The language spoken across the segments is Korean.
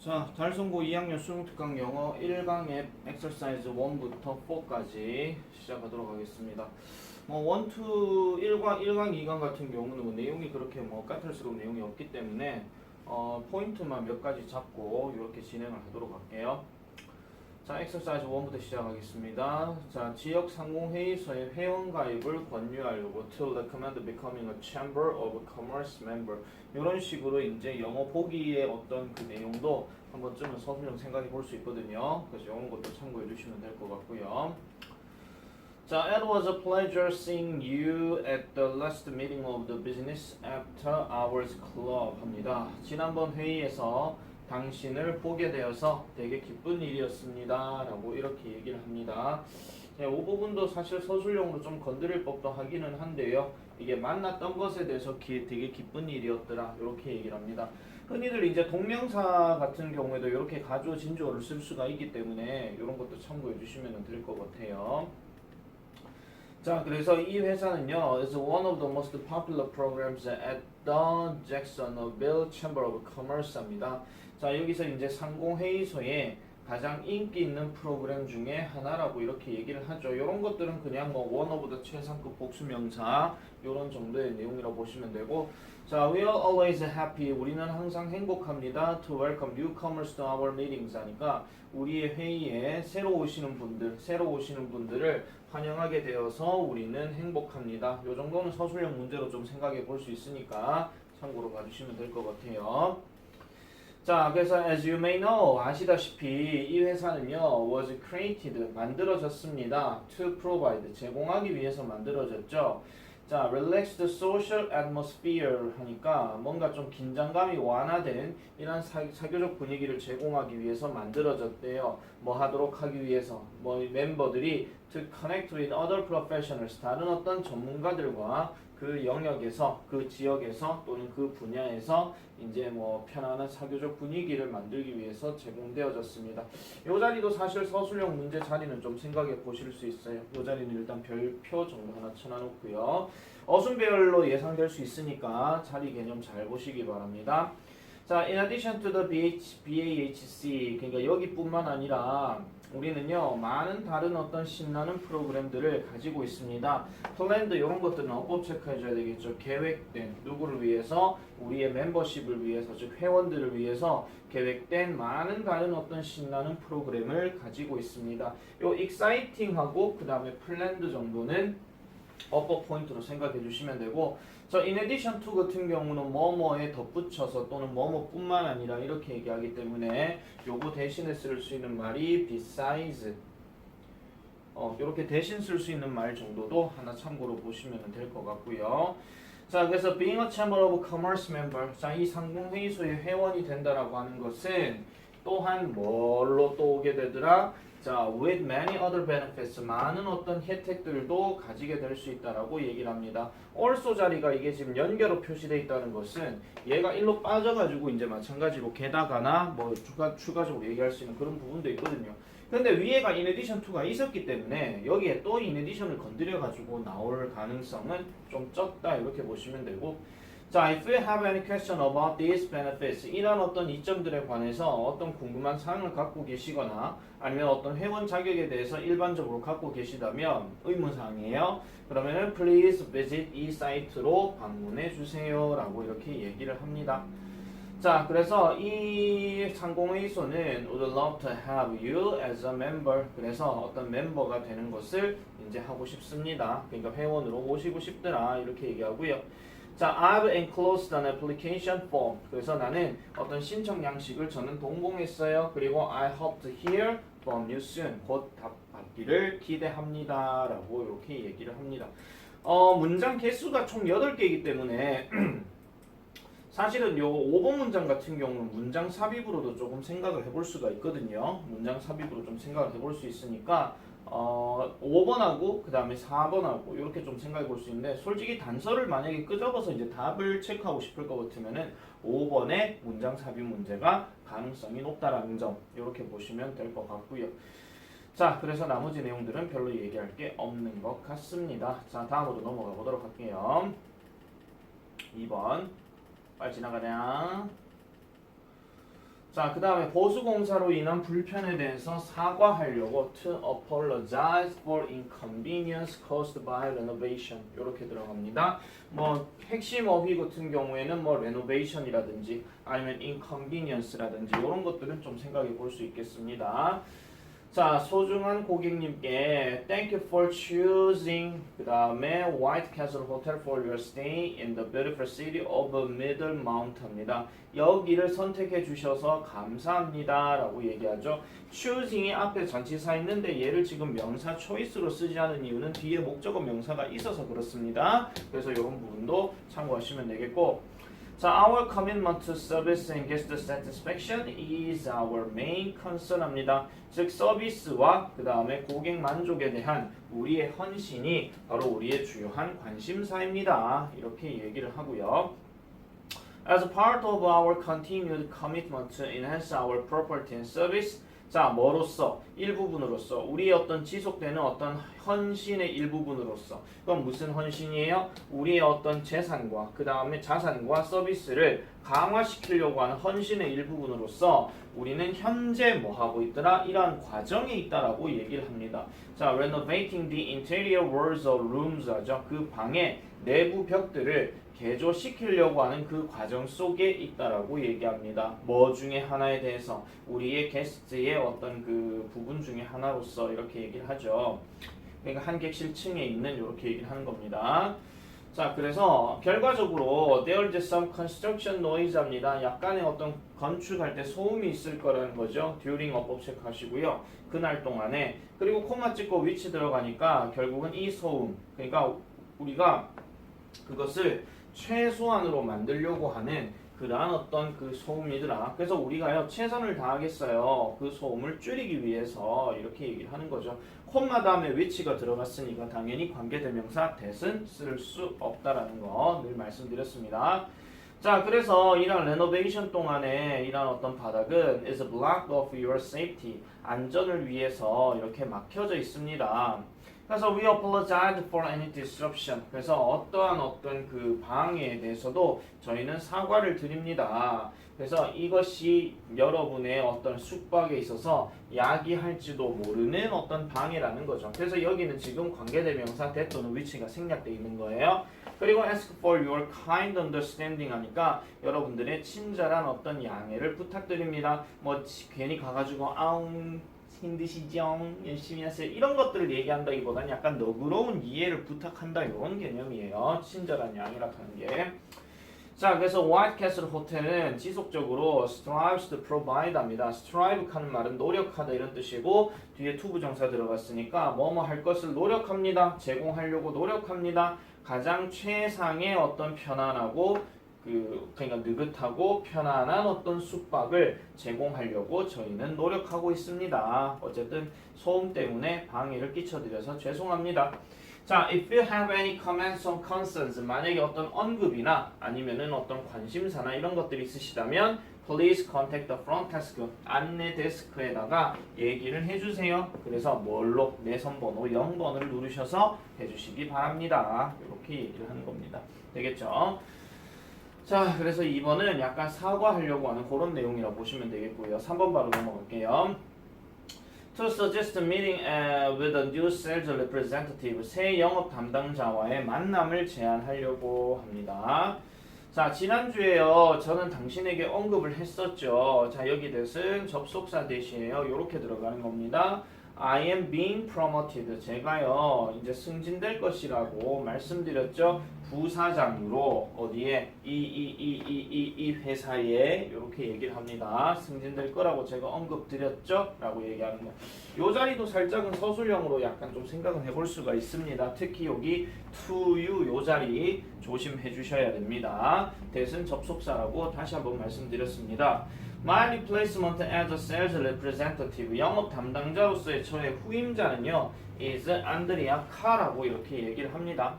자, 달성고 2학년 수능특강 영어 1강의 엑서사이즈 1부터 4까지 시작하도록 하겠습니다. 1강, 2강 같은 경우는 내용이 그렇게 까탈스러운 내용이 없기 때문에 포인트만 몇 가지 잡고 이렇게 진행을 하도록 할게요. 자, 엑서사이즈 1부터 시작하겠습니다. 자, 지역 상공회의소에 회원 가입을 권유하려고 to recommend becoming a chamber of commerce member 이런 식으로 이제 영어 보기의 어떤 그 내용도 한 번쯤은 서술형 생각해 볼 수 있거든요. 그래서 이런 것도 참고해 주시면 될 것 같고요. 자, it was a pleasure seeing you at the last meeting of the Business After Hours Club 합니다. 지난번 회의에서 당신을 보게 되어서 되게 기쁜 일이었습니다. 라고 이렇게 얘기를 합니다. 이 부분도 사실 서술용으로 좀 건드릴 법도 하기는 한데요. 이게 만났던 것에 대해서 되게 기쁜 일이었더라. 이렇게 얘기를 합니다. 흔히들 이제 동명사 같은 경우에도 이렇게 가주어 진주어를 쓸 수가 있기 때문에 이런 것도 참고해 주시면 될 것 같아요. 자, 그래서 이 회사는요, is one of the most popular programs at the Jacksonville Chamber of Commerce입니다. 자, 여기서 이제 상공회의소에 가장 인기 있는 프로그램 중에 하나라고 이렇게 얘기를 하죠. 이런 것들은 그냥 one of the 최상급 복수명사 이런 정도의 내용이라고 보시면 되고, 자, we are always happy. 우리는 항상 행복합니다. To welcome newcomers to our meetings 하니까 우리의 회의에 새로 오시는 분들을 환영하게 되어서 우리는 행복합니다. 이 정도는 서술형 문제로 좀 생각해 볼 수 있으니까 참고로 봐주시면 될 것 같아요. 자, 그래서 as you may know, 아시다시피 이 회사는요, was created, 만들어졌습니다. to provide, 제공하기 위해서 만들어졌죠. 자, relaxed social atmosphere 하니까 뭔가 좀 긴장감이 완화된 이런 사교적 분위기를 제공하기 위해서 만들어졌대요. 뭐 하도록 하기 위해서 멤버들이 to connect with other professionals, 다른 어떤 전문가들과 그 영역에서, 그 지역에서 또는 그 분야에서 이제 편안한 사교적 분위기를 만들기 위해서 제공되어졌습니다. 이 자리도 사실 서술형 문제 자리는 좀 생각해 보실 수 있어요. 이 자리는 일단 별표 정도 하나 쳐놔놓고요. 어순배열로 예상될 수 있으니까 자리 개념 잘 보시기 바랍니다. 자, in addition to the BAHC, 그러니까 여기뿐만 아니라 우리는요, 많은 다른 어떤 신나는 프로그램들을 가지고 있습니다. 플랜드 이런 것들은 어법 체크해줘야 되겠죠. 계획된, 누구를 위해서? 우리의 멤버십을 위해서, 즉 회원들을 위해서 계획된 많은 다른 어떤 신나는 프로그램을 가지고 있습니다. 요 exciting하고 그 다음에 플랜드 정도는 어법 포인트로 생각해 주시면 되고, 저 in addition to 같은 경우는 뭐뭐에 덧붙여서 또는 뭐뭐뿐만 아니라 이렇게 얘기하기 때문에 요거 대신에 쓸 수 있는 말이 besides, 이렇게 대신 쓸 수 있는 말 정도도 하나 참고로 보시면 될 것 같고요. 자, 그래서 being a chamber of commerce member, 자, 이 상공회의소의 회원이 된다라고 하는 것은 또한 뭘로 또 오게 되더라? 자, with many other benefits, 많은 어떤 혜택들도 가지게 될 수 있다라고 얘기를 합니다. also 자리가 이게 지금 연결로 표시되어 있다는 것은 얘가 일로 빠져가지고 이제 마찬가지로 게다가나 추가적으로 얘기할 수 있는 그런 부분도 있거든요. 근데 위에가 in addition to가 있었기 때문에 여기에 또 in addition을 건드려가지고 나올 가능성은 좀 적다 이렇게 보시면 되고, 자, if you have any question about these benefits, 이런 어떤 이점들에 관해서 어떤 궁금한 사항을 갖고 계시거나 아니면 어떤 회원 자격에 대해서 일반적으로 갖고 계시다면 의문사항이에요. 그러면은 please visit 이 사이트로 방문해 주세요 라고 이렇게 얘기를 합니다. 자, 그래서 이 상공회의소는 would love to have you as a member. 그래서 어떤 멤버가 되는 것을 이제 하고 싶습니다. 그러니까 회원으로 오시고 싶더라 이렇게 얘기하고요. 자, I've enclosed an application form. 그래서 나는 어떤 신청 양식을 저는 동봉했어요. 그리고 I hope to hear from you soon. 곧 답받기를 기대합니다. 라고 이렇게 얘기를 합니다. 문장 개수가 총 8개이기 때문에 사실은 요 5번 문장 같은 경우는 문장 삽입으로도 조금 생각을 해볼 수가 있거든요. 문장 삽입으로 좀 생각을 해볼 수 있으니까 5번하고 그 다음에 4번하고 이렇게 좀 생각해 볼 수 있는데, 솔직히 단서를 만약에 끄집어서 이제 답을 체크하고 싶을 것 같으면은 5번의 문장 삽입 문제가 가능성이 높다라는 점 이렇게 보시면 될 것 같고요. 자, 그래서 나머지 내용들은 별로 얘기할 게 없는 것 같습니다. 자, 다음으로 넘어가 보도록 할게요. 2번 빨리 지나가냐. 자, 그 다음에 보수공사로 인한 불편에 대해서 사과하려고 to apologize for inconvenience caused by renovation 이렇게 들어갑니다. 뭐 핵심 어휘 같은 경우에는 뭐 renovation이라든지 아니면 inconvenience라든지 이런 것들은 좀 생각해 볼 수 있겠습니다. 자, 소중한 고객님께 thank you for choosing 그 다음에 White Castle Hotel for your stay in the beautiful city of Middle Mountain입니다. 여기를 선택해 주셔서 감사합니다 라고 얘기하죠. choosing이 앞에 전치사 있는데 얘를 지금 명사 choice로 쓰지 않은 이유는 뒤에 목적어 명사가 있어서 그렇습니다. 그래서 이런 부분도 참고하시면 되겠고, 자, our commitment to service and guest satisfaction is our main concern합니다. 즉 서비스와 그 다음에 고객 만족에 대한 우리의 헌신이 바로 우리의 주요한 관심사입니다. 이렇게 얘기를 하고요. As part of our continued commitment to enhance our property and service, 자, 뭐로서? 일부분으로서 우리의 어떤 지속되는 어떤 헌신의 일부분으로서. 그럼 무슨 헌신이에요? 우리의 어떤 재산과 그 다음에 자산과 서비스를 강화시키려고 하는 헌신의 일부분으로서 우리는 현재 뭐 하고 있더라? 이러한 과정에 있다라고 얘기를 합니다. 자, renovating the interior walls of rooms 하죠. 그 방의 내부 벽들을 개조시키려고 하는 그 과정 속에 있다라고 얘기합니다. 뭐 중에 하나에 대해서 우리의 게스트의 어떤 그 부분 중에 하나로서 이렇게 얘기를 하죠. 그러니까 한 객실 층에 있는 이렇게 얘기를 하는 겁니다. 자, 그래서 결과적으로 there is some construction noise입니다. 약간의 어떤 건축할 때 소음이 있을 거라는 거죠. during 어법 체크하시고요. 그날 동안에. 그리고 콤마 찍고 위치 들어가니까 결국은 이 소음, 그러니까 우리가 그것을 최소한으로 만들려고 하는 그러한 어떤 그 소음이더라. 그래서 우리가요 최선을 다하겠어요. 그 소음을 줄이기 위해서 이렇게 얘기를 하는 거죠. 콤마 다음에 위치가 들어갔으니까 당연히 관계대명사 that은 쓸 수 없다라는 거 늘 말씀드렸습니다. 자, 그래서 이런 레노베이션 동안에 이런 어떤 바닥은 is blocked of your safety, 안전을 위해서 이렇게 막혀져 있습니다. 그래서 we apologize for any disruption. 그래서 어떠한 어떤 그 방해에 대해서도 저희는 사과를 드립니다. 그래서 이것이 여러분의 어떤 숙박에 있어서 야기할지도 모르는 어떤 방해라는 거죠. 그래서 여기는 지금 관계대명사 that 또는 위치가 생략되어 있는 거예요. 그리고 ask for your kind understanding 하니까 여러분들의 친절한 어떤 양해를 부탁드립니다. 뭐 괜히 가가지고 아웅 힘드시죠? 열심히 하세요. 이런 것들을 얘기한다기보다는 약간 너그러운 이해를 부탁한다 이런 개념이에요. 친절한 양이라고 하는 게. 자, 그래서 White Castle 호텔은 지속적으로 strives to provide 합니다. strive 하는 말은 노력하다 이런 뜻이고 뒤에 to 부정사 들어갔으니까 뭐뭐 할 것을 노력합니다. 제공하려고 노력합니다. 가장 최상의 어떤 편안하고 그러니까 느긋하고 편안한 어떤 숙박을 제공하려고 저희는 노력하고 있습니다. 어쨌든 소음 때문에 방해를 끼쳐드려서 죄송합니다. 자, if you have any comments or concerns, 만약에 어떤 언급이나 아니면은 어떤 관심사나 이런 것들이 있으시다면 please contact the front desk, 안내 데스크에다가 얘기를 해주세요. 그래서 뭘로? 내선 번호 0번을 누르셔서 해주시기 바랍니다. 이렇게 얘기를 하는 겁니다. 되겠죠? 자, 그래서 2번은 약간 사과하려고 하는 그런 내용이라고 보시면 되겠고요. 3번 바로 넘어갈게요. To suggest a meeting with a new sales representative, 새 영업 담당자와의 만남을 제안하려고 합니다. 자, 지난주에요 저는 당신에게 언급을 했었죠. 자, 여기 that은 접속사 대시에요 이렇게 들어가는 겁니다. I am being promoted. 제가요 이제 승진될 것이라고 말씀드렸죠. 부사장으로 어디에 이 회사에 이렇게 얘기를 합니다. 승진될 거라고 제가 언급 드렸죠? 라고 얘기하는 거. 요 자리도 살짝은 서술형으로 약간 좀 생각은 해볼 수가 있습니다. 특히 여기 to you 요 자리 조심해 주셔야 됩니다. that은 접속사라고 다시 한번 말씀드렸습니다. My replacement as a sales representative, 영업 담당자로서의 저의 후임자는요 is 안드리아 카라고 이렇게 얘기를 합니다.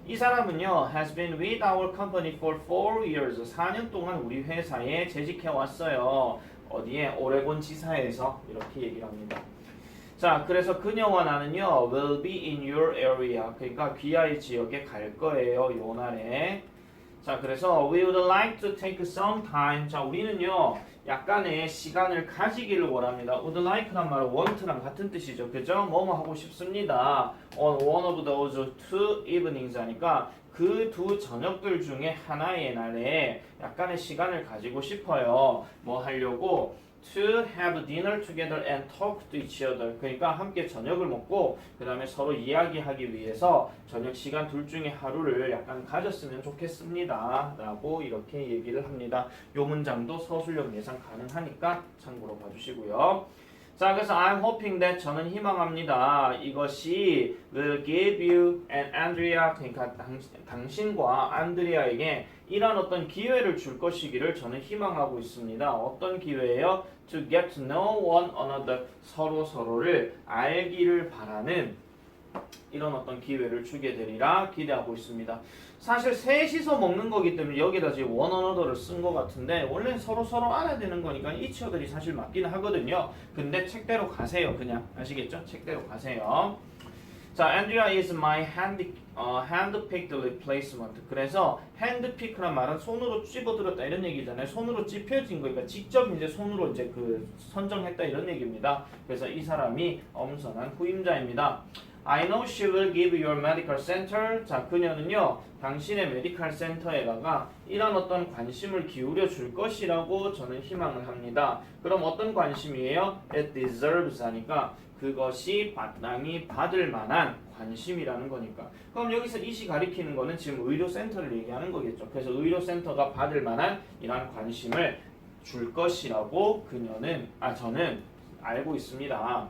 이 사람은요 has been with our company for 4 years, 4년 동안 우리 회사에 재직해 왔어요. 어디에? 오레곤 지사에서 이렇게 얘기를 합니다. 자, 그래서 그녀와 나는요 will be in your area, 그러니까 귀하의 지역에 갈 거예요 요 날에. 자, 그래서 we would like to take some time. 자, 우리는요 약간의 시간을 가지기를 원합니다. would like란 말은 want랑 같은 뜻이죠. 그죠? 뭐뭐 하고 싶습니다. on one of those two evenings 하니까 그 두 저녁들 중에 하나의 날에 약간의 시간을 가지고 싶어요. 뭐 하려고? To have dinner together and talk to each other. 그러니까 함께 저녁을 먹고 그 다음에 서로 이야기하기 위해서 저녁 시간 둘 중에 하루를 약간 가졌으면 좋겠습니다. 라고 이렇게 얘기를 합니다. 이 문장도 서술형 예상 가능하니까 참고로 봐주시고요. 자, 그래서 I'm hoping that 저는 희망합니다. 이것이 will give you and Andrea, 그러니까 당신과 안드레아에게 이런 어떤 기회를 줄 것이기를 저는 희망하고 있습니다. 어떤 기회예요? To get to know one another. 서로를 알기를 바라는 이런 어떤 기회를 주게 되리라 기대하고 있습니다. 사실 셋이서 먹는 거기 때문에 여기다 지금 one another를 쓴 것 같은데 원래는 서로 알아야 되는 거니까 eachother이 사실 맞긴 하거든요. 근데 책대로 가세요. 그냥 아시겠죠? 책대로 가세요. 자, Andrea is my handpicked replacement. 그래서 handpick란 말은 손으로 찝어들었다 이런 얘기잖아요. 손으로 찝혀진 거니까 직접 이제 손으로 이제 그 선정했다 이런 얘기입니다. 그래서 이 사람이 엄선한 후임자입니다. I know she will give your medical center. 자, 그녀는요, 당신의 메디컬 센터에다가 이런 어떤 관심을 기울여 줄 것이라고 저는 희망을 합니다. 그럼 어떤 관심이에요? It deserves 하니까 그것이 마땅히 받을 만한 관심이라는 거니까. 그럼 여기서 이시 가리키는 거는 지금 의료센터를 얘기하는 거겠죠. 그래서 의료센터가 받을 만한 이러한 관심을 줄 것이라고 저는 알고 있습니다.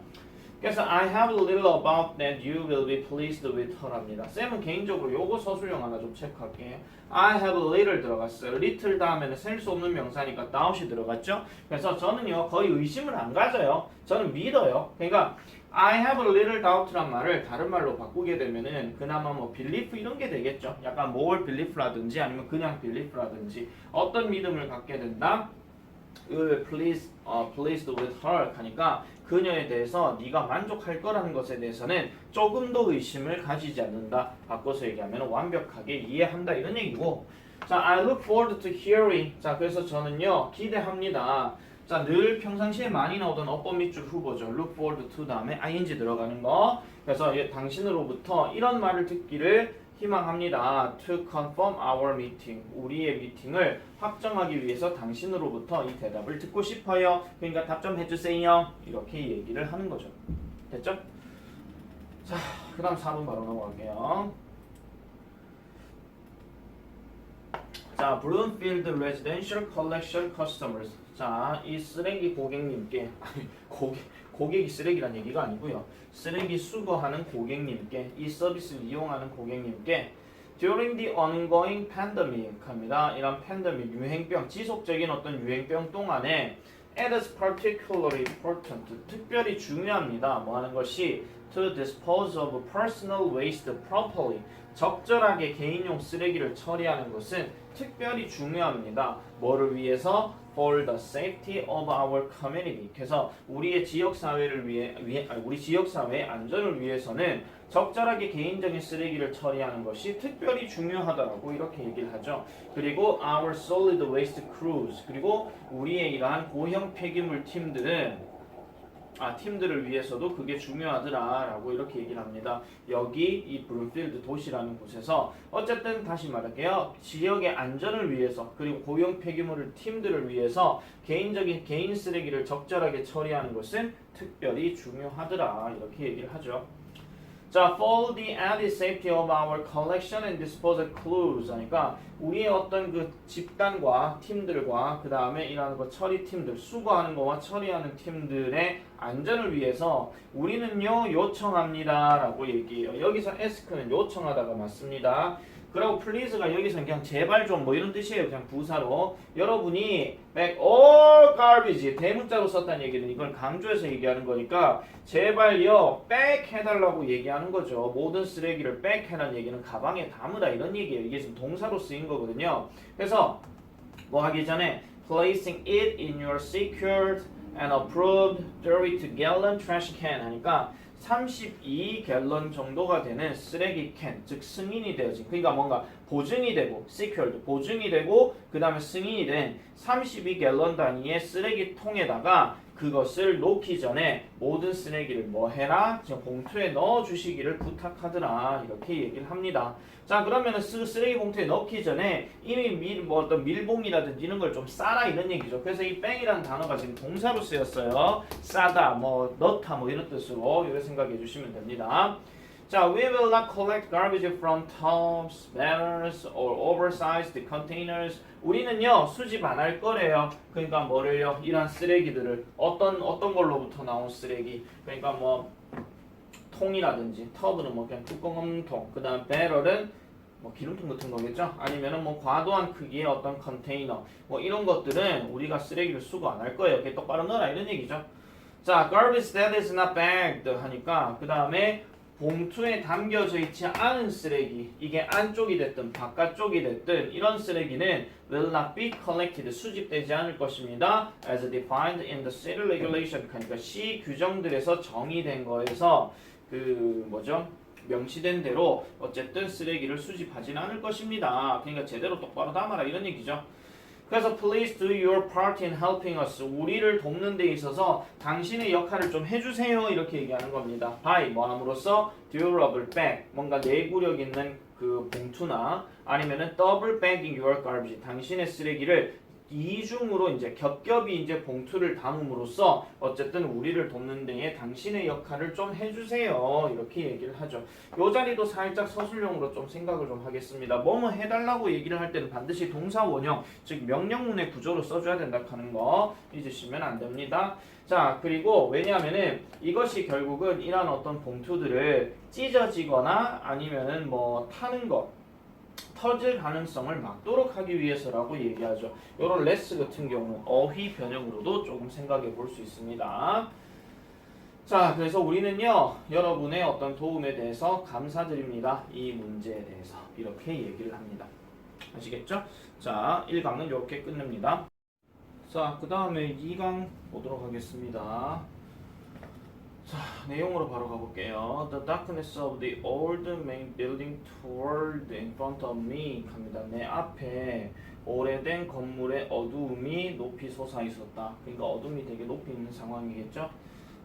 그래서 I have a little about that you will be pleased with her랍니다. 쌤은 개인적으로 요거 서술형 하나 좀 체크할게요. I have a little 들어갔어요. little 다음에는 셀 수 없는 명사니까 doubt이 들어갔죠. 그래서 저는요 거의 의심을 안 가져요. 저는 믿어요. 그러니까 I have a little doubt란 말을 다른 말로 바꾸게 되면은 그나마 뭐 belief 이런 게 되겠죠. 약간 more belief라든지 아니면 그냥 belief라든지 어떤 믿음을 갖게 된다. pleased with her 하니까 그녀에 대해서 네가 만족할 거라는 것에 대해서는 조금 더 의심을 가지지 않는다. 바꿔서 얘기하면 완벽하게 이해한다 이런 얘기고. 자, I look forward to hearing. 자, 그래서 저는요 기대합니다. 자, 늘 평상시에 많이 나오던 어법 밑줄 후보죠. look forward to 다음에 ing 들어가는 거. 그래서 당신으로부터 이런 말을 듣기를 희망합니다. To confirm our meeting. 우리의 미팅을 확정하기 위해서 당신으로부터 이 대답을 듣고 싶어요. 그러니까 답점해 주세요. 이렇게 얘기를 하는 거죠. 됐죠? 자, 그 다음 4번 바로 넘어갈게요. 자, Bloomfield Residential Collection Customers. 자, 이 쓰레기 고객님께 고객이 쓰레기란 얘기가 아니고요. 쓰레기 수거하는 고객님께 이 서비스를 이용하는 고객님께 During the ongoing pandemic 합니다. 이런 팬데믹 유행병 지속적인 어떤 유행병 동안에 It is particularly important 특별히 중요합니다. 뭐 하는 것이 to dispose of personal waste properly 적절하게 개인용 쓰레기를 처리하는 것은 특별히 중요합니다. 뭐를 위해서? For the safety of our community. 그래서 우리의 지역 사회를 우리 지역 사회의 안전을 위해서는 적절하게 개인적인 쓰레기를 처리하는 것이 특별히 중요하다라고 이렇게 얘기를 하죠. 그리고 our solid waste crews. 그리고 우리의 이러한 고형 폐기물 팀들을 위해서도 그게 중요하더라라고 이렇게 얘기를 합니다. 여기 이 블룸필드 도시라는 곳에서 어쨌든 다시 말할게요. 지역의 안전을 위해서 그리고 고용 폐기물 팀들을 위해서 개인 쓰레기를 적절하게 처리하는 것은 특별히 중요하더라 이렇게 얘기를 하죠. 자, for the added safety of our collection and disposal crews 하니까 우리의 어떤 그 집단과 팀들과 그 다음에 이러한 거 처리 팀들 수거하는 거와 처리하는 팀들의 안전을 위해서 우리는요 요청합니다 라고 얘기해요. 여기서 ask는 요청하다가 맞습니다. 그리고 please가 여기서는 그냥 제발 좀 뭐 이런 뜻이에요. 그냥 부사로 여러분이 back all garbage 대문자로 썼다는 얘기는 이걸 강조해서 얘기하는 거니까 제발요 back 해달라고 얘기하는 거죠. 모든 쓰레기를 back 해라는 얘기는 가방에 담으라 이런 얘기예요. 이게 지금 동사로 쓰인 거거든요. 그래서 뭐 하기 전에 placing it in your secured and approved 32-gallon trash can 하니까 32갤런 정도가 되는 쓰레기 캔, 즉 승인이 되어진 그러니까 뭔가 보증이 되고 secured 보증이 되고 그 다음에 승인이 된 32갤런 단위의 쓰레기통에다가 그것을 놓기 전에 모든 쓰레기를 뭐 해라? 지금 봉투에 넣어 주시기를 부탁하더라. 이렇게 얘기를 합니다. 자, 그러면은 쓰레기 봉투에 넣기 전에 이미 뭐 어떤 밀봉이라든지 이런 걸 좀 싸라 이런 얘기죠. 그래서 이 뺑이라는 단어가 지금 동사로 쓰였어요. 싸다, 뭐 넣다, 뭐 이런 뜻으로 이렇게 생각해 주시면 됩니다. 자, we will not collect garbage from tubs, banners, or oversized containers. 우리는요 수집 안 할 거래요. 그러니까 뭐를요? 이런 쓰레기들을 어떤 걸로부터 나온 쓰레기. 그러니까 뭐 통이라든지 터브는 뭐 그냥 뚜껑 없는 통. 그다음 배럴은 뭐 기름통 같은 거겠죠? 아니면은 뭐 과도한 크기의 어떤 컨테이너. 뭐 이런 것들은 우리가 쓰레기를 수거 안 할 거예요. 이렇게 똑바로 넣어라 이런 얘기죠. 자, garbage that is not bagged 하니까 그 다음에 봉투에 담겨져 있지 않은 쓰레기, 이게 안쪽이 됐든 바깥쪽이 됐든 이런 쓰레기는 will not be collected, 수집되지 않을 것입니다. as defined in the city regulation, 그러니까 시 규정들에서 정의된 거에서 그 뭐죠? 명시된 대로 어쨌든 쓰레기를 수집하지는 않을 것입니다. 그러니까 제대로 똑바로 담아라 이런 얘기죠. 그래서 please do your part in helping us. 우리를 돕는 데 있어서 당신의 역할을 좀 해주세요. 이렇게 얘기하는 겁니다. by 뭐 함으로써 durable bag 뭔가 내구력 있는 그 봉투나 아니면은 double bagging your garbage 당신의 쓰레기를 이중으로 이제 겹겹이 이제 봉투를 담음으로써 어쨌든 우리를 돕는 데에 당신의 역할을 좀 해주세요. 이렇게 얘기를 하죠. 요 자리도 살짝 서술형으로 좀 생각을 좀 하겠습니다. 뭐뭐 해달라고 얘기를 할 때는 반드시 동사 원형, 즉 명령문의 구조로 써줘야 된다 하는 거 잊으시면 안 됩니다. 자, 그리고 왜냐하면은 이것이 결국은 이런 어떤 봉투들을 찢어지거나 아니면은 뭐 타는 것 터질 가능성을 막도록 하기 위해서라고 얘기하죠. 이런 레스 같은 경우는 어휘 변형으로도 조금 생각해 볼 수 있습니다. 자, 그래서 우리는요 여러분의 어떤 도움에 대해서 감사드립니다. 이 문제에 대해서 이렇게 얘기를 합니다. 아시겠죠? 자, 1강은 이렇게 끝냅니다. 자, 그 다음에 2강 보도록 하겠습니다. 자, 내용으로 바로 가볼게요. The darkness of the old main building toward in front of me 합니다. 내 앞에 오래된 건물의 어두움이 높이 솟아 있었다. 그러니까 어둠이 되게 높이 있는 상황이겠죠.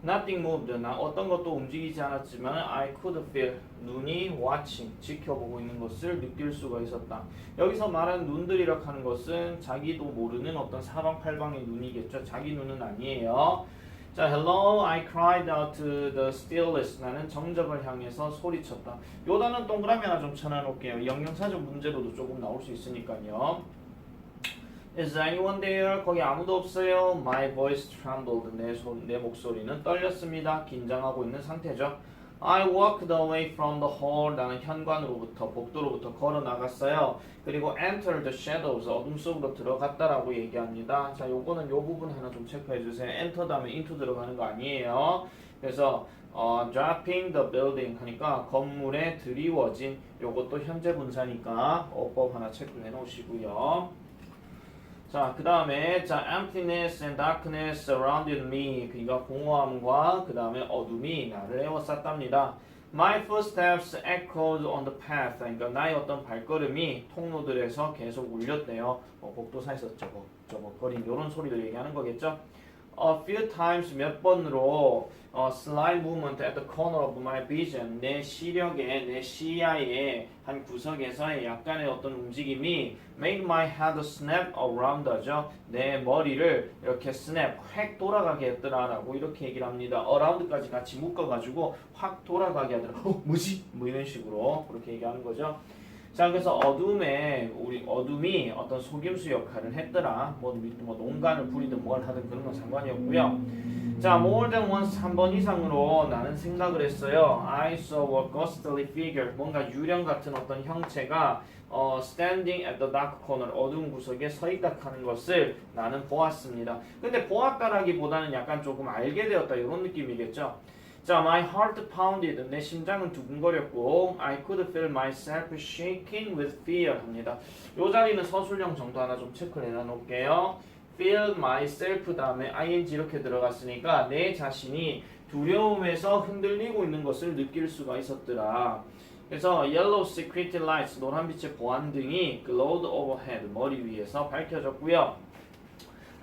Nothing moved. 나 어떤 것도 움직이지 않았지만 I could feel. 눈이 watching. 지켜보고 있는 것을 느낄 수가 있었다. 여기서 말하는 눈들이라고 하는 것은 자기도 모르는 어떤 사방팔방의 눈이겠죠. 자기 눈은 아니에요. 자, hello, I cried out to the stillness. 나는 정적을 향해서 소리쳤다. 요 단어는 동그라미 하나 좀 쳐놔놓을게요. 영영사전 문제로도 조금 나올 수 있으니까요. Is anyone there? 거기 아무도 없어요. My voice trembled. 내 목소리는 떨렸습니다. 긴장하고 있는 상태죠. I walked away from the hall. 나는 현관으로부터, 복도로부터 걸어 나갔어요. 그리고 entered the shadows. 어둠 속으로 들어갔다라고 얘기합니다. 자, 요거는 요 부분 하나 좀 체크해 주세요. enter 다음에 into 들어가는 거 아니에요. 그래서 dropping the building 하니까 건물에 드리워진, 요것도 현재 분사니까 어법 하나 체크해 놓으시고요. 자, 그 다음에 자, emptiness and darkness surrounded me. 그러니까 공허함과 그 다음에 어둠이 나를 에워쌌답니다. My footsteps echoed on the path. 그러니까 나의 어떤 발걸음이 통로들에서 계속 울렸대요. 복도사에서 저벅거린 이런 소리를 얘기하는 거겠죠. A few times 몇 번으로 slight movement at the corner of my vision. 내 시력에, 내 시야의 한 구석에서의 약간의 어떤 움직임이 made my head snap around죠. 내 머리를 이렇게 snap, 획 돌아가게 했더라라고 이렇게 얘기를 합니다. around까지 같이 묶어가지고 확 돌아가게 하더라. 뭐지? 뭐 이런 식으로 그렇게 얘기하는 거죠. 자, 그래서 어둠이 어떤 속임수 역할을 했더라. 뭐 농간을 부리든 뭘 하든 그런 건 상관이 없고요. 자, more than once 한 번 이상으로 나는 생각을 했어요. I saw a ghostly figure. 뭔가 유령 같은 어떤 형체가 standing at the dark corner. 어두운 구석에 서 있다 하는 것을 나는 보았습니다. 근데 보았다라기보다는 약간 조금 알게 되었다 이런 느낌이겠죠. 자, my heart pounded. 내 심장은 두근거렸고 I could feel myself shaking with fear 합니다. 요 자리는 서술형 정도 하나 좀 체크를 해놔놓을게요. feel myself 다음에 ing 이렇게 들어갔으니까 내 자신이 두려움에서 흔들리고 있는 것을 느낄 수가 있었더라. 그래서 yellow security lights 노란빛의 보안등이 glowed overhead 머리 위에서 밝혀졌고요.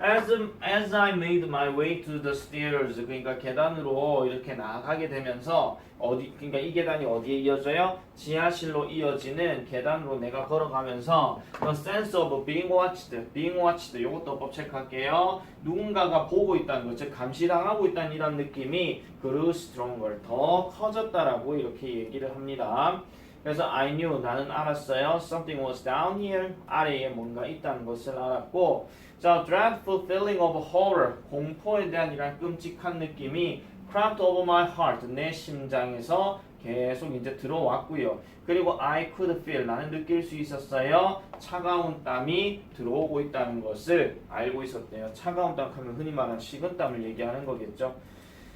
As I made my way to the stairs, 그러니까 계단으로 이렇게 나아가게 되면서 그러니까 이 계단이 어디에 이어져요? 지하실로 이어지는 계단으로 내가 걸어가면서 the sense of being watched, 이것도 법 체크할게요. 누군가가 보고 있다는 것, 즉 감시당하고 있다는 이런 느낌이 grew stronger, 더 커졌다라고 이렇게 얘기를 합니다. 그래서 I knew, 나는 알았어요. Something was down here, 아래에 뭔가 있다는 것을 알았고, 자, dreadful feeling of horror, 공포에 대한 이런 끔찍한 느낌이 crept over my heart, 내 심장에서 계속 이제 들어왔고요. 그리고 I could feel, 나는 느낄 수 있었어요. 차가운 땀이 들어오고 있다는 것을 알고 있었대요. 차가운 땀 하면 흔히 말하는 식은땀을 얘기하는 거겠죠.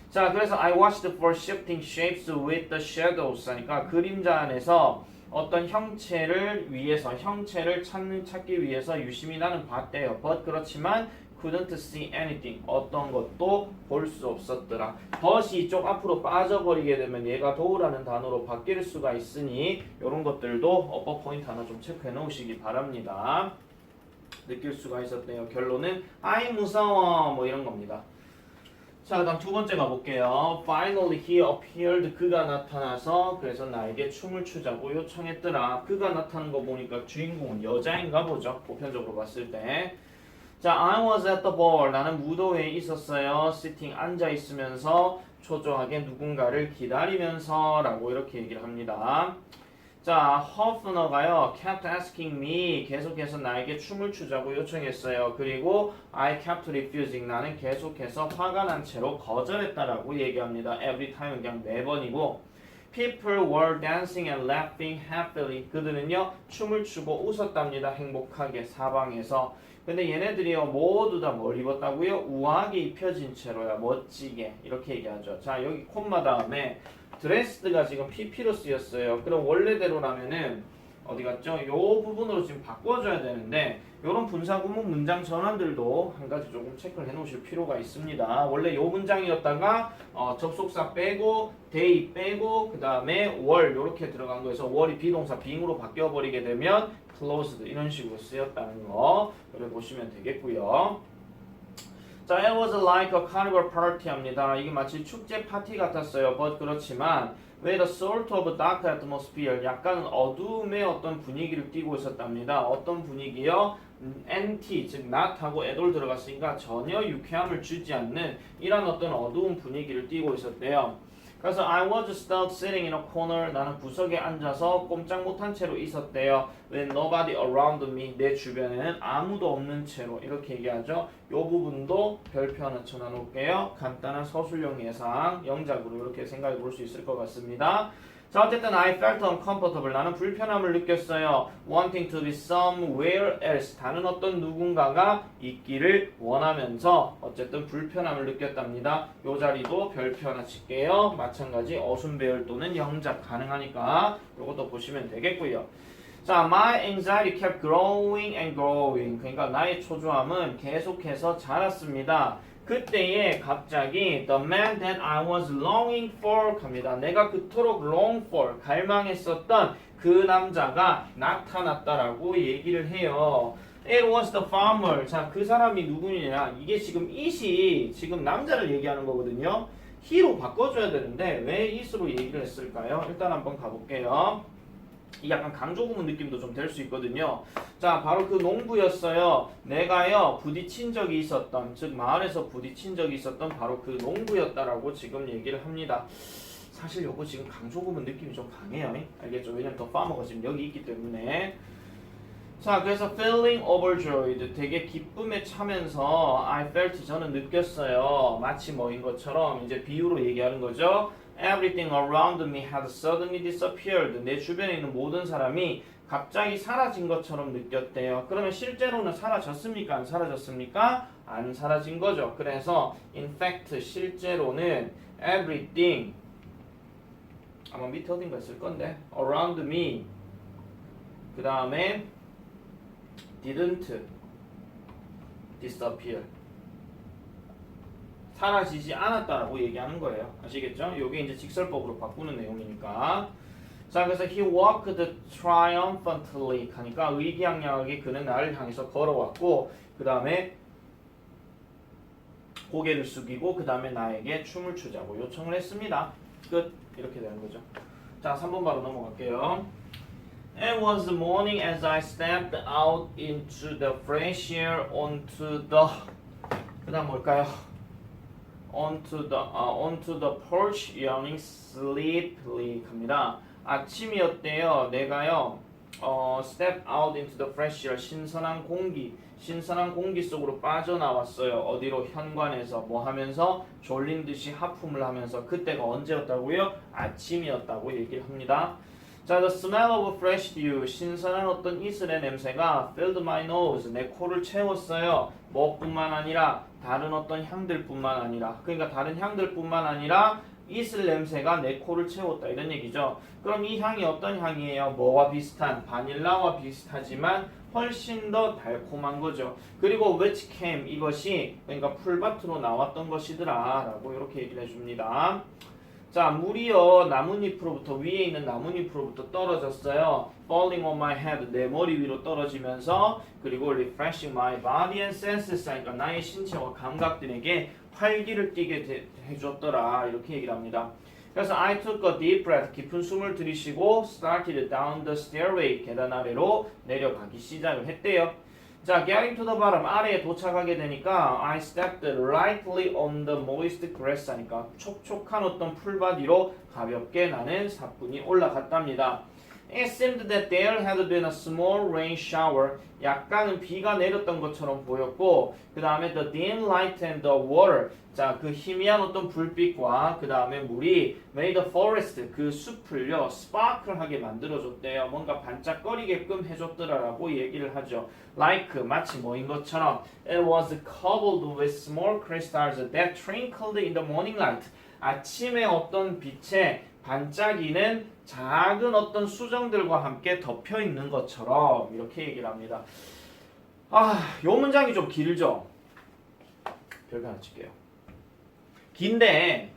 자, 그래서 I watched for shifting shapes with the shadows 하니까 그림자 안에서 어떤 형체를 찾기 위해서 유심히 나는 봤대요. But 그렇지만 couldn't see anything. 어떤 것도 볼 수 없었더라. 덫이 쪽 앞으로 빠져버리게 되면 얘가 도우라는 단어로 바뀔 수가 있으니 이런 것들도 어퍼 포인트 하나 좀 체크해 놓으시기 바랍니다. 느낄 수가 있었대요. 결론은 아이 무서워 뭐 이런 겁니다. 자, 그 다음 두 번째 가볼게요. Finally he appeared. 그가 나타나서 그래서 나에게 춤을 추자고 요청했더라. 그가 나타난 거 보니까 주인공은 여자인가 보죠. 보편적으로 봤을 때. 자, I was at the ball. 나는 무도회에 있었어요. Sitting, 앉아있으면서 초조하게 누군가를 기다리면서 라고 이렇게 얘기를 합니다. 자, 허프너가요, kept asking me, 계속해서 나에게 춤을 추자고 요청했어요. 그리고 I kept refusing, 나는 계속해서 화가 난 채로 거절했다라고 얘기합니다. Every time, 그냥 매번이고. People were dancing and laughing happily. 그들은요, 춤을 추고 웃었답니다. 행복하게 사방에서. 근데 얘네들이요, 모두 다 뭘 입었다고요? 우아하게 입혀진 채로야, 멋지게. 이렇게 얘기하죠. 자, 여기 콤마 다음에 드레스드가 지금 PP로 쓰였어요. 그럼 원래대로라면은 어디 갔죠? 요 부분으로 지금 바꿔줘야 되는데 요런 분사구문 문장 전환들도 한 가지 조금 체크를 해놓으실 필요가 있습니다. 원래 요 문장이었다가 접속사 빼고 day 빼고 그 다음에 월 요렇게 들어간 거에서 월이 비동사 being으로 바뀌어버리게 되면 closed 이런 식으로 쓰였다는 거 여기 보시면 되겠고요. 자, it was like a carnival party 합니다. 이게 마치 축제 파티 같았어요. But 그렇지만 with a sort of dark atmosphere, 약간 어두움의 어떤 분위기를 띠고 있었답니다. 어떤 분위기요? NT, 즉 not하고 at올 들어갔으니까 전혀 유쾌함을 주지 않는 이런 어떤 어두운 분위기를 띠고 있었대요. 그래서 I was stuck sitting in a corner. 나는 구석에 앉아서 꼼짝 못한 채로 있었대요. With nobody around me. 내 주변에는 아무도 없는 채로. 이렇게 얘기하죠. 이 부분도 별표 하나 쳐놔놓을게요. 간단한 서술형 예상, 영작으로 이렇게 생각해 볼 수 있을 것 같습니다. 자, 어쨌든 I felt uncomfortable. 나는 불편함을 느꼈어요. Wanting to be somewhere else. 다른 어떤 누군가가 있기를 원하면서 어쨌든 불편함을 느꼈답니다. 요 자리도 별표 하나 칠게요. 마찬가지 어순배열 또는 영작 가능하니까 요것도 보시면 되겠고요. 자, my anxiety kept growing and growing. 그러니까 나의 초조함은 계속해서 자랐습니다. 그때에 갑자기 the man that I was longing for 갑니다. 내가 그토록 long for 갈망했었던 그 남자가 나타났다라고 얘기를 해요. It was the farmer. 자, 그 사람이 누구냐? 이게 지금 it이 지금 남자를 얘기하는 거거든요. he로 바꿔줘야 되는데 왜 it으로 얘기를 했을까요? 일단 한번 가볼게요. 이 약간 강조구문 느낌도 좀 될 수 있거든요. 자, 바로 그 농부였어요. 내가요 부딪힌 적이 있었던, 즉 마을에서 부딪힌 적이 있었던 바로 그 농부였다라고 지금 얘기를 합니다. 사실 요거 지금 강조구문 느낌이 좀 강해요. 알겠죠? 왜냐면 더 파머가 지금 여기 있기 때문에. 자, 그래서 feeling overjoyed, 되게 기쁨에 차면서 I felt, 저는 느꼈어요. 마치 뭐인 것처럼 이제 비유로 얘기하는 거죠. Everything around me had suddenly disappeared. 내 주변에 있는 모든 사람이 갑자기 사라진 것처럼 느꼈대요. 그러면 실제로는 사라졌습니까? 안 사라졌습니까? 안 사라진 거죠. 그래서 in fact 실제로는 everything 아마 밑에 어딘가 있을 건데 around me 그 다음에 didn't disappear 사라지지 않았다라고 얘기하는 거예요. 아시겠죠? 이게 이제 직설법으로 바꾸는 내용이니까. 자, 그래서 he walked triumphantly 하니까 의기양양하게 그는 나를 향해서 걸어왔고 그 다음에 고개를 숙이고 그 다음에 나에게 춤을 추자고 요청을 했습니다. 끝. 이렇게 되는 거죠. 자, 3번 바로 넘어갈게요. It was the morning as I stepped out into the fresh air onto the 그 다음 뭘까요? onto the porch yawning sleepily 합니다. 아침이었대요. 내가요 step out into the fresh air 신선한 공기 속으로 빠져나왔어요. 어디로? 현관에서 뭐 하면서? 졸린 듯이 하품을 하면서. 그때가 언제였다고요? 아침이었다고 얘기를 합니다. 자, the smell of fresh dew 신선한 어떤 이슬의 냄새가 filled my nose 내 코를 채웠어요. 뭐뿐만 아니라 다른 어떤 향들뿐만 아니라 그러니까 다른 향들뿐만 아니라 이슬 냄새가 내 코를 채웠다 이런 얘기죠. 그럼 이 향이 어떤 향이에요? 뭐와 비슷한? 바닐라와 비슷하지만 훨씬 더 달콤한 거죠. 그리고 which came 이것이 그러니까 풀밭으로 나왔던 것이더라 라고 이렇게 얘기를 해줍니다. 자, 물이요 나뭇잎으로부터 위에 있는 나뭇잎으로부터 떨어졌어요. Falling on my head 내 머리 위로 떨어지면서 그리고 refreshing my body and senses 그러니까 나의 신체와 감각들에게 활기를 띠게 해줬더라 이렇게 얘기를 합니다. 그래서 I took a deep breath 깊은 숨을 들이쉬고 started down the stairway 계단 아래로 내려가기 시작을 했대요. 자, getting to the bottom 아래에 도착하게 되니까 I stepped lightly on the moist grass 하니까 촉촉한 어떤 풀밭 위로 가볍게 나는 사뿐히 올라갔답니다. It seemed that there had been a small rain shower. 약간은 비가 내렸던 것처럼 보였고 그 다음에 the dim light and the water 자, 그 희미한 어떤 불빛과 그 다음에 물이 made the forest 그 숲을요 sparkle하게 만들어줬대요. 뭔가 반짝거리게끔 해줬더라라고 얘기를 하죠. Like 마치 뭐인 것처럼 it was covered with small crystals that twinkled in the morning light. 아침에 어떤 빛에 반짝이는 작은 어떤 수정들과 함께 덮여 있는 것처럼 이렇게 얘기를 합니다. 요 문장이 좀 길죠? 별거 하나 칠게요. 긴데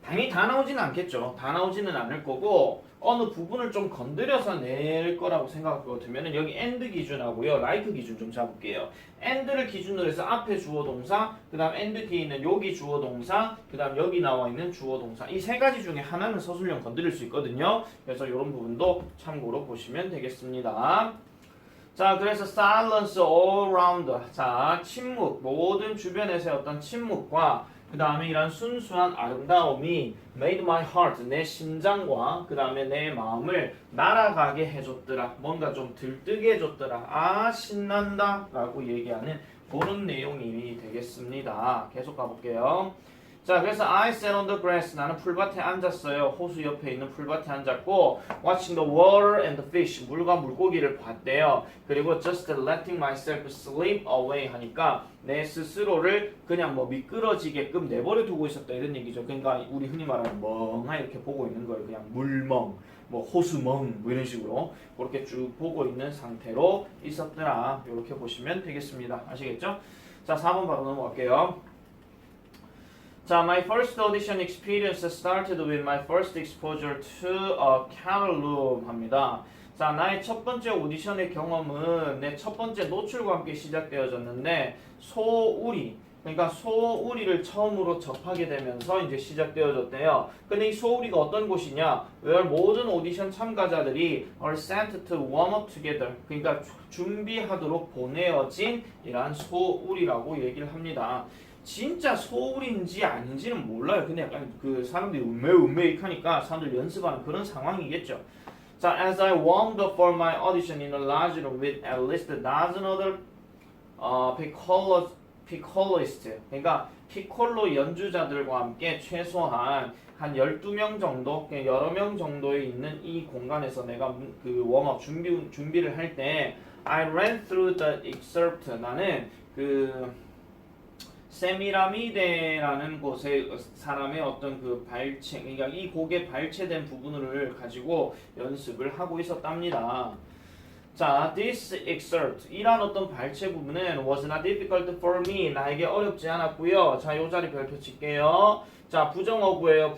당연히 다 나오지는 않겠죠. 다 나오지는 않을 거고 어느 부분을 좀 건드려서 낼 거라고 생각하거든요. 여기 and 기준하고요. like 기준 좀 잡을게요. and를 기준으로 해서 앞에 주어 동사, 그 다음 and 뒤에 있는 여기 주어 동사, 그 다음 여기 나와 있는 주어 동사 이 세 가지 중에 하나는 서술형 건드릴 수 있거든요. 그래서 이런 부분도 참고로 보시면 되겠습니다. 자, 그래서 silence all around. 자, 침묵, 모든 주변에서의 어떤 침묵과 그 다음에 이런 순수한 아름다움이 made my heart, 내 심장과 그 다음에 내 마음을 날아가게 해줬더라. 뭔가 좀 들뜨게 해줬더라. 아, 신난다 라고 얘기하는 그런 내용이 되겠습니다. 계속 가볼게요. 자, 그래서 I sat on the grass. 나는 풀밭에 앉았어요. 호수 옆에 있는 풀밭에 앉았고 watching the water and the fish. 물과 물고기를 봤대요. 그리고 just letting myself slip away 하니까 내 스스로를 그냥 뭐 미끄러지게끔 내버려 두고 있었다 이런 얘기죠. 그러니까 우리 흔히 말하는 멍하 이렇게 보고 있는 거예요. 그냥 물멍, 뭐 호수멍 뭐 이런 식으로 그렇게 쭉 보고 있는 상태로 있었더라. 이렇게 보시면 되겠습니다. 아시겠죠? 자, 4번 바로 넘어갈게요. 자, my first audition experience started with my first exposure to a camera room 합니다. 자, 나의 첫 번째 오디션의 경험은 내 첫 번째 노출과 함께 시작되어졌는데 소우리, 그러니까 소우리를 처음으로 접하게 되면서 이제 시작되어졌대요. 근데 이 소우리가 어떤 곳이냐? where 모든 오디션 참가자들이 are sent to warm up together. 그러니까 준비하도록 보내어진 이러한 소우리라고 얘기를 합니다. 진짜 소울인지 아닌지는 몰라요. 근데 약간 그 사람들이 음메이크하니까 사람들 연습하는 그런 상황이겠죠. 자, as I warmed up for my audition in a large room with at least a dozen other piccoloists, 그러니까 피콜로 연주자들과 함께 최소한 한 12명 정도, 여러 명 정도에 있는 이 공간에서 내가 그 웜업 준비를 할 때 I ran through the excerpt. 나는 그 세미라미데라는 곳의 사람의 어떤 그 발체, 그러니까 이 곡의 발췌된 부분을 가지고 연습을 하고 있었답니다. 자, this excerpt, 이란 어떤 발췌 부분은 was not difficult for me, 나에게 어렵지 않았고요. 자, 요 자리 별표 칠게요. 자, 부정어구예요.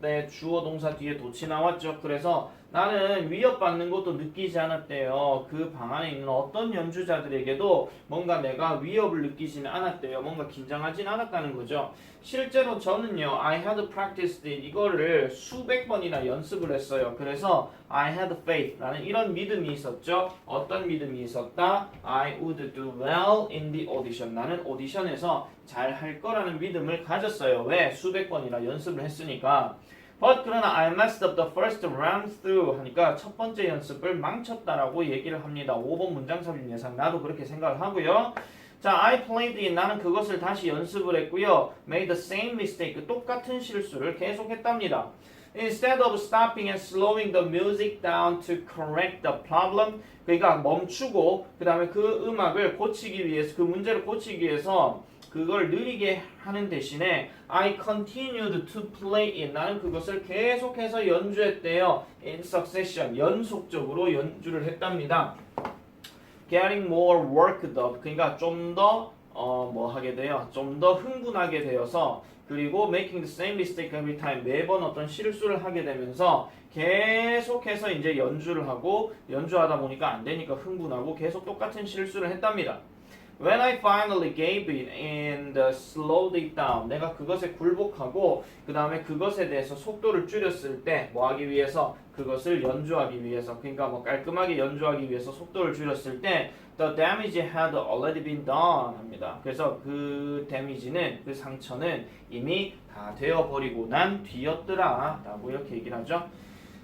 때 주어 동사 뒤에 도치 나왔죠. 그래서 나는 위협받는 것도 느끼지 않았대요. 그 방 안에 있는 어떤 연주자들에게도 뭔가 내가 위협을 느끼지는 않았대요. 뭔가 긴장하진 않았다는 거죠. 실제로 저는요, I had practiced it, 이거를 수백 번이나 연습을 했어요. 그래서 I had faith, 나는 이런 믿음이 있었죠. 어떤 믿음이 있었다? I would do well in the audition, 나는 오디션에서 잘 할 거라는 믿음을 가졌어요. 왜? 수백 번이나 연습을 했으니까. But 그러나 I messed up the first round through 하니까 첫 번째 연습을 망쳤다라고 얘기를 합니다. 5번 문장삽입 예상, 나도 그렇게 생각을 하고요. 자, I played it, 나는 그것을 다시 연습을 했고요. Made the same mistake, 똑같은 실수를 계속했답니다. Instead of stopping and slowing the music down to correct the problem, 그러니까 멈추고 그 다음에 그 음악을 고치기 위해서, 그 문제를 고치기 위해서 그걸 느리게 하는 대신에 I continued to play it, 나는 그것을 계속해서 연주했대요. In succession, 연속적으로 연주를 했답니다. Getting more worked up, 그러니까 좀 더 뭐 하게 돼요? 좀 더 흥분하게 되어서, 그리고 making the same mistake every time, 매번 어떤 실수를 하게 되면서 계속해서 이제 연주를 하고, 연주하다 보니까 안 되니까 흥분하고 계속 똑같은 실수를 했답니다. When I finally gave it and slowed it down, 내가 그것에 굴복하고 그 다음에 그것에 대해서 속도를 줄였을 때, 뭐 하기 위해서? 그것을 연주하기 위해서, 그러니까 뭐 깔끔하게 연주하기 위해서 속도를 줄였을 때 the damage had already been done 합니다. 그래서 그 데미지는, 그 상처는 이미 다 되어버리고 난 뒤였더라 라고 이렇게 얘기를 하죠.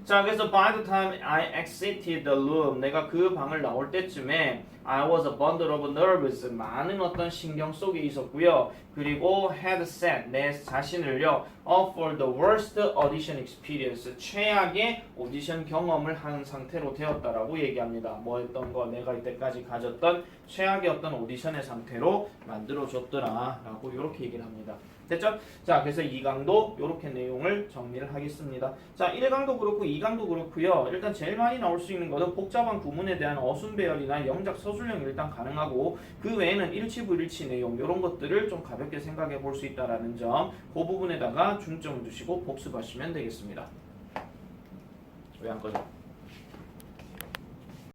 자, 그래서 by the time I exited the room, 내가 그 방을 나올 때쯤에 I was a bundle of nerves, 많은 어떤 신경 속에 있었고요. 그리고 had set, 내 자신을요, up for the worst audition experience, 최악의 오디션 경험을 한 상태로 되었다라고 얘기합니다. 뭐 했던 거, 내가 이때까지 가졌던 최악의 어떤 오디션의 상태로 만들어줬더라 라고 이렇게 얘기를 합니다. 됐죠? 자, 그래서 2강도 이렇게 내용을 정리를 하겠습니다. 자, 1강도 그렇고 2강도 그렇고요. 일단 제일 많이 나올 수 있는 것은 복잡한 구문에 대한 어순 배열이나 영작 서술형 일단 가능하고, 그 외에는 일치 불일치 내용 이런 것들을 좀 가볍게 생각해 볼 수 있다라는 점, 그 부분에다가 중점을 두시고 복습하시면 되겠습니다. 왜 안 꺼져?